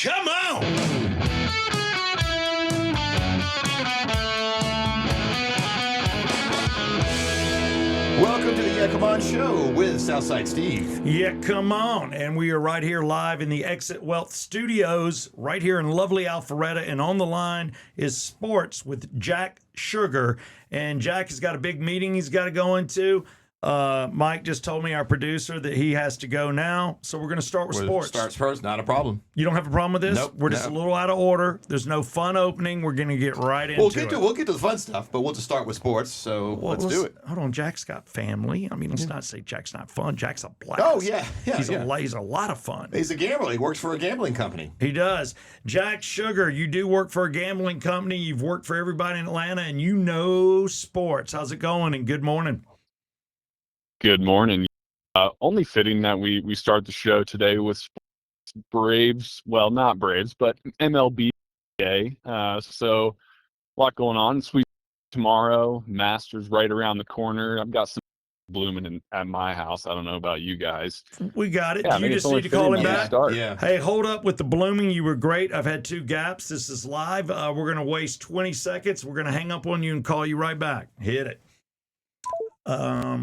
Come on! Welcome to the Yeah Come On Show with Southside Steve. Yeah, come on. And we are right here live in the Exit Wealth Studios, right here in lovely Alpharetta. And on the line is sports with Jack Sugar. And Jack has got a big meeting he's got to go into. Mike just told me, our producer, that he has to go now. So we're going to start with sports. Starts first, not a problem. You don't have a problem with this? Nope, We're just a little out of order. There's no fun opening. We're going to get right into it. We'll get to the fun stuff, but we'll just start with sports. So let's do it. Hold on. Jack's got family. I mean, let's not say Jack's not fun. Jack's a blast. Oh, yeah. He's a lot of fun. He's a gambler. He works for a gambling company. He does. Jack Sugar, you do work for a gambling company. You've worked for everybody in Atlanta, and you know sports. How's it going? And good morning. Good morning. Only fitting that we start the show today with Braves. Well, not Braves, but MLB day. So a lot going on. Sweet tomorrow. Masters right around the corner. I've got some blooming at my house. I don't know about you guys. We got it. Yeah, Do you just need to call him back? Yeah. Hey, hold up with the blooming. You were great. I've had 2 gaps. This is live. We're going to waste 20 seconds. We're going to hang up on you and call you right back. Hit it.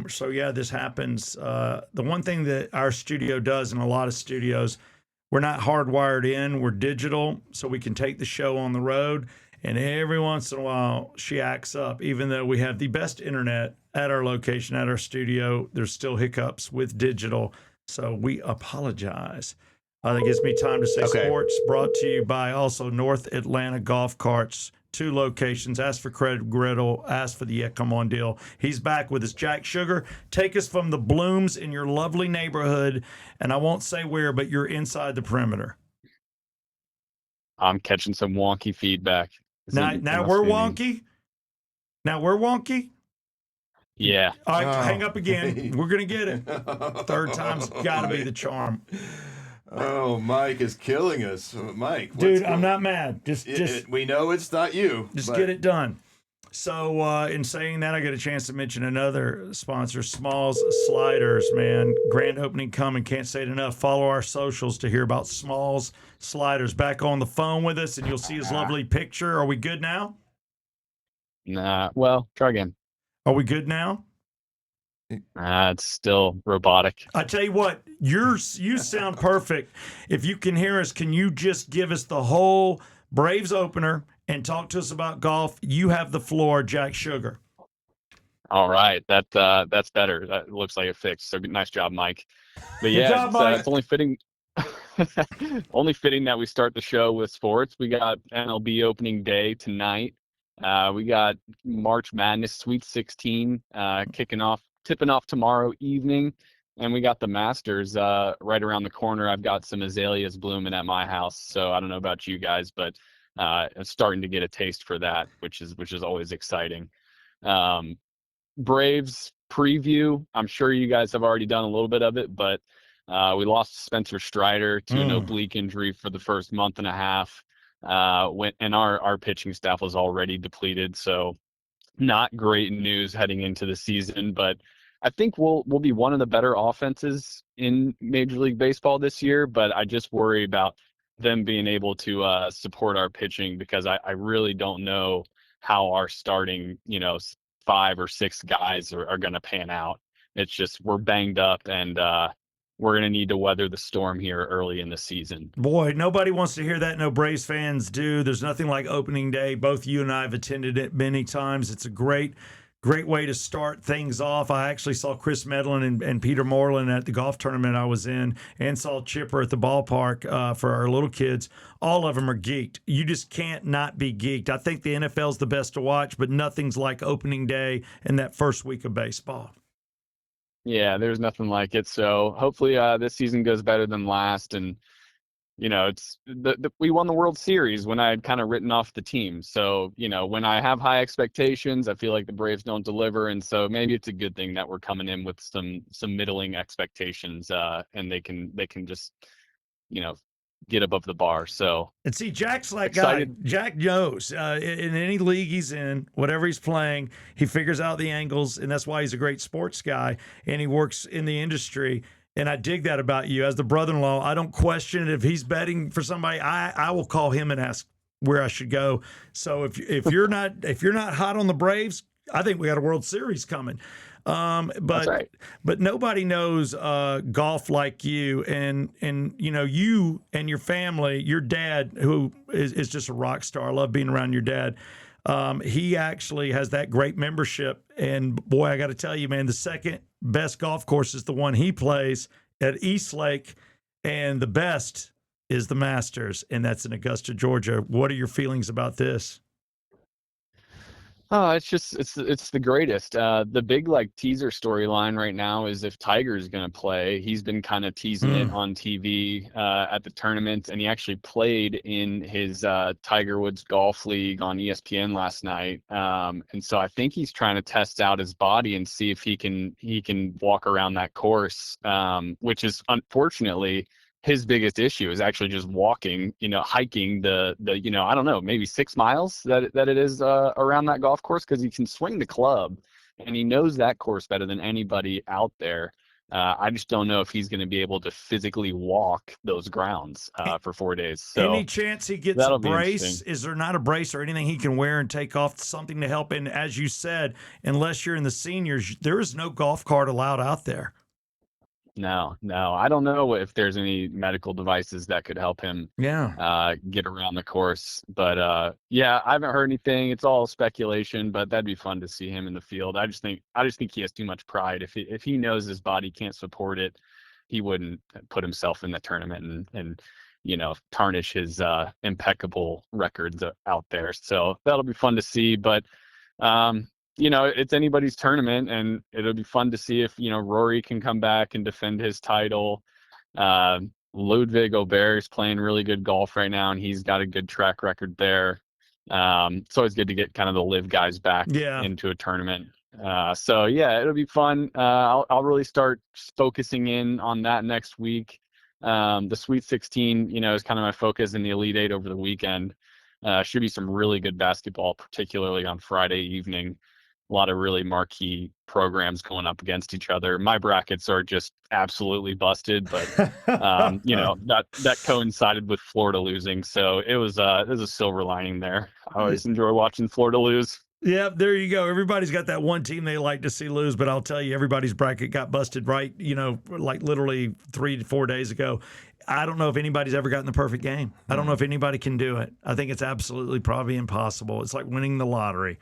So yeah, this happens. The one thing that our studio does, and a lot of studios, we're not hardwired in, we're digital, so we can take the show on the road. And every once in a while, she acts up. Even though we have the best internet at our location, at our studio, there's still hiccups with digital. So we apologize. That gives me time to say sports, brought to you by also North Atlanta Golf Carts. 2 locations. Ask for Craig Griddle. Ask for the Yeah Come On deal. He's back with us. Jack Sugar, take us from the blooms in your lovely neighborhood, and I won't say where, but you're inside the perimeter. I'm catching some wonky feedback. Now we're wonky? Now we're wonky? Yeah. All right, hang up again. We're going to get it. Third time's got to be the charm. Oh, Mike is killing us. Mike. Dude, I'm not mad. Just we know it's not you. Just get it done. So in saying that, I get a chance to mention another sponsor, Smalls Sliders, man. Grand opening coming. Can't say it enough. Follow our socials to hear about Smalls Sliders. Back on the phone with us, and you'll see his lovely picture. Are we good now? Nah. Well, try again. Are we good now? It's still robotic. I tell you what, you sound perfect. If you can hear us, can you just give us the whole Braves opener and talk to us about golf? You have the floor, Jack Sugar. All right, that's better. That looks like it fixed. So nice job, Mike. But yeah, job, Mike. it's only fitting. Only fitting that we start the show with sports. We got MLB opening day tonight. We got March Madness Sweet 16 tipping off tomorrow evening, and we got the Masters right around the corner. I've got some azaleas blooming at my house, so I don't know about you guys, but I'm starting to get a taste for that, which is always exciting. Braves preview. I'm sure you guys have already done a little bit of it, but we lost Spencer Strider to an oblique injury for the first month and a half. And our pitching staff was already depleted, so not great news heading into the season. But I think we'll be one of the better offenses in Major League Baseball this year. But I just worry about them being able to support our pitching, because I really don't know how our starting 5 or 6 guys are going to pan out. It's just we're banged up, and we're going to need to weather the storm here early in the season. Boy, nobody wants to hear that. No Braves fans do. There's nothing like opening day. Both you and I have attended it many times. It's a great way to start things off. I actually saw Chris Medlin and Peter Moreland at the golf tournament I was in, and saw Chipper at the ballpark for our little kids. All of them are geeked. You just can't not be geeked. I think the NFL's the best to watch, but nothing's like opening day and that first week of baseball. Yeah, there's nothing like it. So hopefully this season goes better than last. And, it's we won the World Series when I had kind of written off the team. So, when I have high expectations, I feel like the Braves don't deliver. And so maybe it's a good thing that we're coming in with some middling expectations, and they can just, get above the bar. So, and see, Jack's like excited. guy. Jack knows in any league he's in, whatever he's playing, he figures out the angles, and that's why he's a great sports guy. And he works in the industry. And I dig that about you as the brother-in-law. I don't question it. If he's betting for somebody, I will call him and ask where I should go. So if you're not hot on the Braves, I think we got a World Series coming. That's right. But nobody knows golf like you, and you and your family. Your dad, who is just a rock star. I love being around your dad. He actually has that great membership, and boy, I got to tell you, man, the second best golf course is the one he plays at East Lake, and the best is the Masters, and that's in Augusta, Georgia. What are your feelings about this? Oh, it's the greatest. The big teaser storyline right now is if Tiger's going to play. He's been kind of teasing it on TV at the tournament, and he actually played in his Tiger Woods Golf League on ESPN last night. And so I think he's trying to test out his body and see if he can walk around that course, which is unfortunately his biggest issue is actually just walking, hiking the I don't know, maybe 6 miles that it is around that golf course, because he can swing the club and he knows that course better than anybody out there. I just don't know if he's going to be able to physically walk those grounds for 4 days. So any chance he gets a brace? Is there not a brace or anything he can wear and take off, something to help? And as you said, unless you're in the seniors, there is no golf cart allowed out there. No. I don't know if there's any medical devices that could help him get around the course. But I haven't heard anything. It's all speculation, but that'd be fun to see him in the field. I just think he has too much pride. If he knows his body can't support it, he wouldn't put himself in the tournament and tarnish his impeccable records out there. So that'll be fun to see. But it's anybody's tournament, and it'll be fun to see if, Rory can come back and defend his title. Ludwig Aubert is playing really good golf right now, and he's got a good track record there. It's always good to get kind of the live guys back into a tournament. It'll be fun. I'll really start focusing in on that next week. The Sweet 16, is kind of my focus, in the Elite Eight over the weekend. Should be some really good basketball, particularly on Friday evening. A lot of really marquee programs going up against each other. My brackets are just absolutely busted, but that coincided with Florida losing, so it was a silver lining there. I always enjoy watching Florida lose. Yeah, there you go. Everybody's got that one team they like to see lose, but I'll tell you, everybody's bracket got busted right, literally 3 to 4 days ago. I don't know if anybody's ever gotten the perfect game. I don't know if anybody can do it. I think it's absolutely probably impossible. It's like winning the lottery.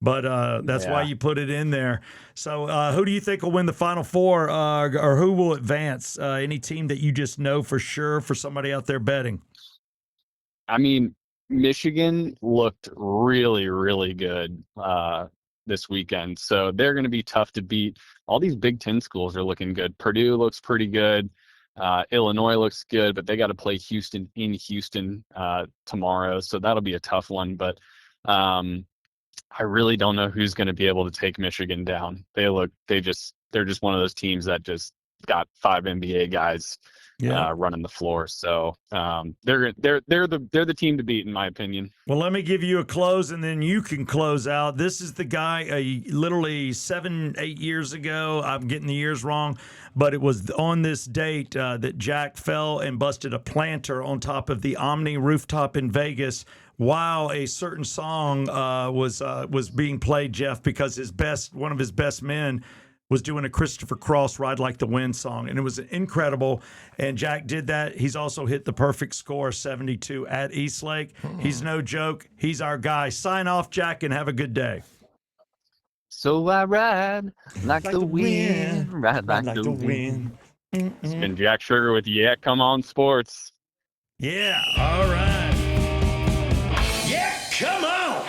But that's why you put it in there. So who do you think will win the Final Four, or who will advance? Any team that you just know for sure, for somebody out there betting? I mean, Michigan looked really, really good this weekend. So they're going to be tough to beat. All these Big Ten schools are looking good. Purdue looks pretty good. Illinois looks good, but they got to play Houston in Houston tomorrow. So that'll be a tough one. But I really don't know who's going to be able to take Michigan down. They're just one of those teams that just got 5 NBA guys running the floor. So they're the team to beat, in my opinion. Well, let me give you a close, and then you can close out. This is the guy literally 7-8 years ago. I'm getting the years wrong, but it was on this date that Jack fell and busted a planter on top of the Omni rooftop in Vegas, while a certain song was being played, Jeff, because one of his best men was doing a Christopher Cross Ride Like the Wind song, and it was incredible. And Jack did that. He's also hit the perfect score, 72 at East Lake. He's no joke. He's our guy. Sign off, Jack, and have a good day. So I ride like the wind, ride like the wind. It's been Jack Sugar with Come On Sports. Yeah, all right. Come on!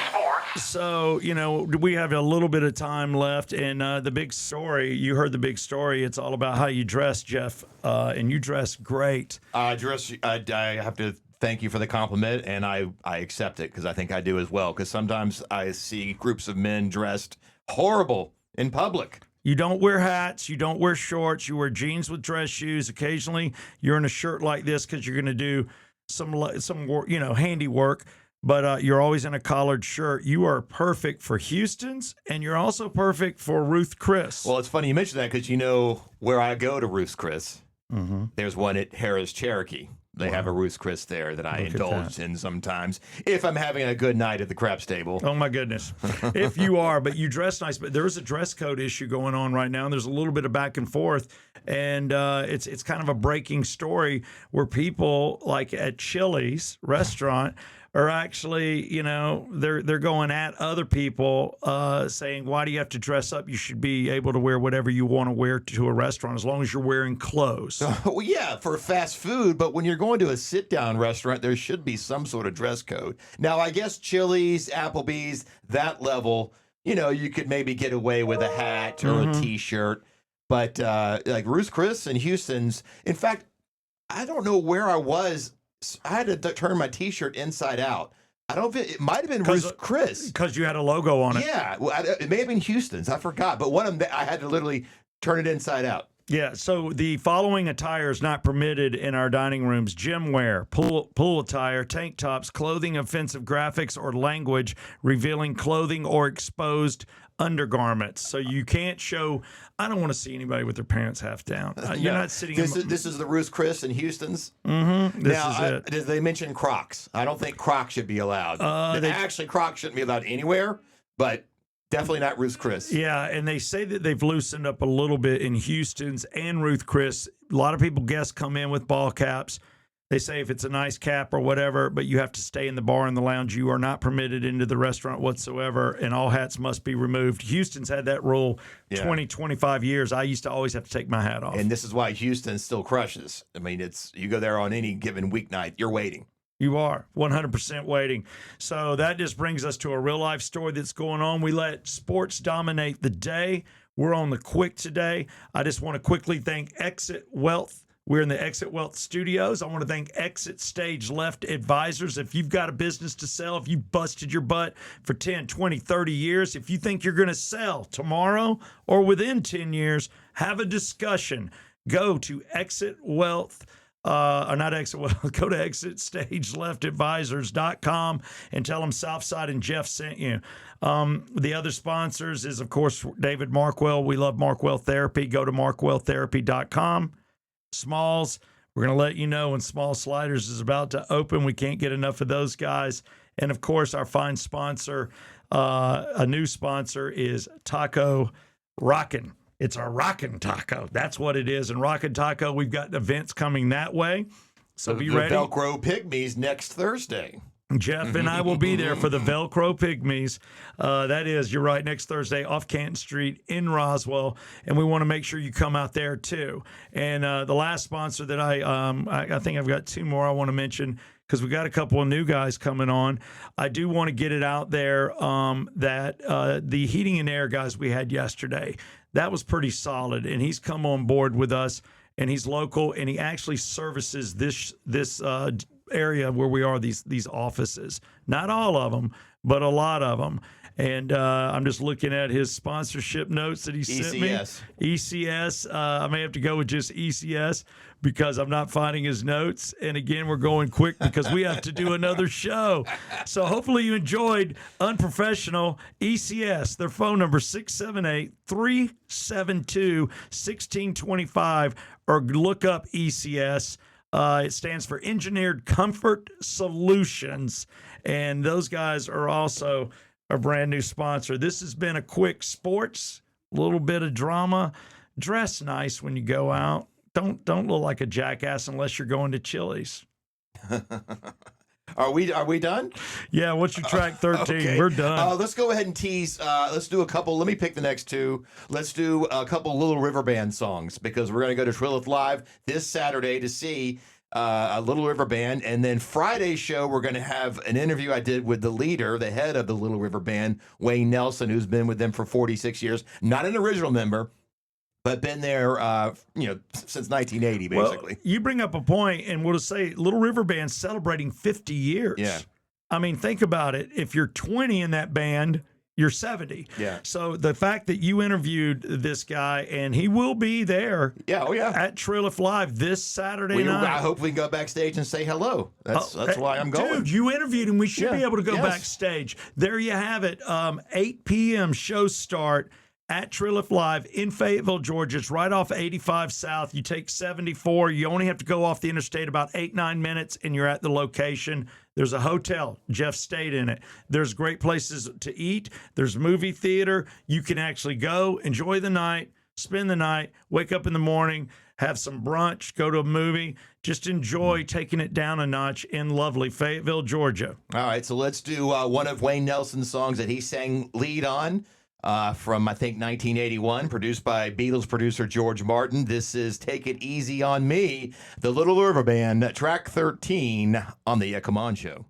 So, we have a little bit of time left, and the big story, you heard the big story. It's all about how you dress, Jeff, and you dress great. I have to thank you for the compliment, and I accept it, because I think I do as well, because sometimes I see groups of men dressed horrible in public. You don't wear hats. You don't wear shorts. You wear jeans with dress shoes. Occasionally, you're in a shirt like this because you're going to do some handiwork. But you're always in a collared shirt. You are perfect for Houston's, and you're also perfect for Ruth Chris. Well, it's funny you mentioned that, because you know where I go to Ruth's Chris. There's one at Harrah's Cherokee. They have a Ruth's Chris there that I Look at indulge in sometimes if I'm having a good night at the craps table. Oh my goodness. If you are, but you dress nice, but there's a dress code issue going on right now. And there's a little bit of back and forth. And it's kind of a breaking story where people like at Chili's restaurant are actually, they're going at other people saying, why do you have to dress up? You should be able to wear whatever you want to wear to a restaurant as long as you're wearing clothes. Well, yeah, for fast food, but when you're going to a sit-down restaurant, there should be some sort of dress code. Now, I guess Chili's, Applebee's, that level, you could maybe get away with a hat or a T-shirt, but like Ruth's Chris and Houston's, in fact, I don't know where I was. I had to turn my T-shirt inside out. I don't think it might have been Ruth's Chris because you had a logo on it. Yeah, well, it may have been Houston's. I forgot, but one of them I had to literally turn it inside out. Yeah, so the following attire is not permitted in our dining rooms: gym wear, pool attire, tank tops, clothing offensive graphics or language revealing clothing or exposed undergarments. So you can't show. I don't want to see anybody with their pants half down. You're not sitting. This is the Ruth's Chris and Houston's. Mm-hmm. Did they mention Crocs? I don't think Crocs should be allowed. Actually, Crocs shouldn't be allowed anywhere, but definitely not Ruth's Chris. Yeah, and they say that they've loosened up a little bit in Houston's and Ruth Chris. A lot of guests come in with ball caps. They say if it's a nice cap or whatever, but you have to stay in the bar and the lounge. You are not permitted into the restaurant whatsoever, and all hats must be removed. Houston's had that rule 20, 25 years. I used to always have to take my hat off. And this is why Houston still crushes. I mean, you go there on any given weeknight, you're waiting. You are 100% waiting. So that just brings us to a real life story that's going on. We let sports dominate the day. We're on the quick today. I just want to quickly thank Exit Wealth. We're in the Exit Wealth studios. I want to thank Exit Stage Left Advisors. If you've got a business to sell, if you busted your butt for 10, 20, 30 years, if you think you're going to sell tomorrow or within 10 years, have a discussion. Go to Exit Wealth. Not Exit Wealth. Go to ExitStageLeftAdvisors.com and tell them Southside and Jeff sent you. The other sponsors is, of course, David Markwell. We love Markwell Therapy. Go to markwelltherapy.com. Smalls, we're going to let you know when Small Sliders is about to open. We can't get enough of those guys. And, of course, our fine sponsor, a new sponsor, is Taco Rockin'. It's our Rockin' Taco. That's what it is. And Rockin' Taco, we've got events coming that way. So be ready. The Velcro Pygmies next Thursday. Jeff and I will be there for the Velcro Pygmies. That is, you're right, next Thursday off Canton Street in Roswell, and we want to make sure you come out there too. And the last sponsor that I think I've got two more I want to mention because we got a couple of new guys coming on. I do want to get it out there that the heating and air guys we had yesterday, that was pretty solid, and he's come on board with us, and he's local, and he actually services this area where we are, these offices. Not all of them, but a lot of them. And I'm just looking at his sponsorship notes that he sent me. ECS. I may have to go with just ECS because I'm not finding his notes. And again, we're going quick because we have to do another show. So hopefully you enjoyed Unprofessional ECS. Their phone number 678-372-1625 or look up ECS. It stands for Engineered Comfort Solutions, and those guys are also a brand new sponsor. This has been a quick sports, a little bit of drama. Dress nice when you go out. Don't look like a jackass unless you're going to Chili's. Are we done? Yeah, what's your track 13? Okay. We're done. Let's go ahead and tease. Let's do a couple. Let me pick the next two. Let's do a couple Little River Band songs because we're going to go to Trilith Live this Saturday to see a Little River Band. And then Friday's show, we're going to have an interview I did with the leader, the head of the Little River Band, Wayne Nelson, who's been with them for 46 years. Not an original member, but been there, since 1980, basically. Well, you bring up a point, and we'll just say Little River Band's celebrating 50 years. Yeah. I mean, think about it. If you're 20 in that band, you're 70. Yeah. So the fact that you interviewed this guy, and he will be there at Trilith Live this Saturday night. I hope we can go backstage and say hello. That's why I'm going. Dude, you interviewed him. We should be able to go backstage. There you have it. 8 p.m. show start at Trilliff Live in Fayetteville, Georgia. It's right off 85 South. You take 74. You only have to go off the interstate about 8-9 minutes, and you're at the location. There's a hotel. Jeff stayed in it. There's great places to eat. There's movie theater. You can actually go, enjoy the night, spend the night, wake up in the morning, have some brunch, go to a movie. Just enjoy taking it down a notch in lovely Fayetteville, Georgia. All right, so let's do one of Wayne Nelson's songs that he sang lead on from, I think, 1981, produced by Beatles producer George Martin. This is Take It Easy on Me, the Little River Band, track 13 on the Come On Show.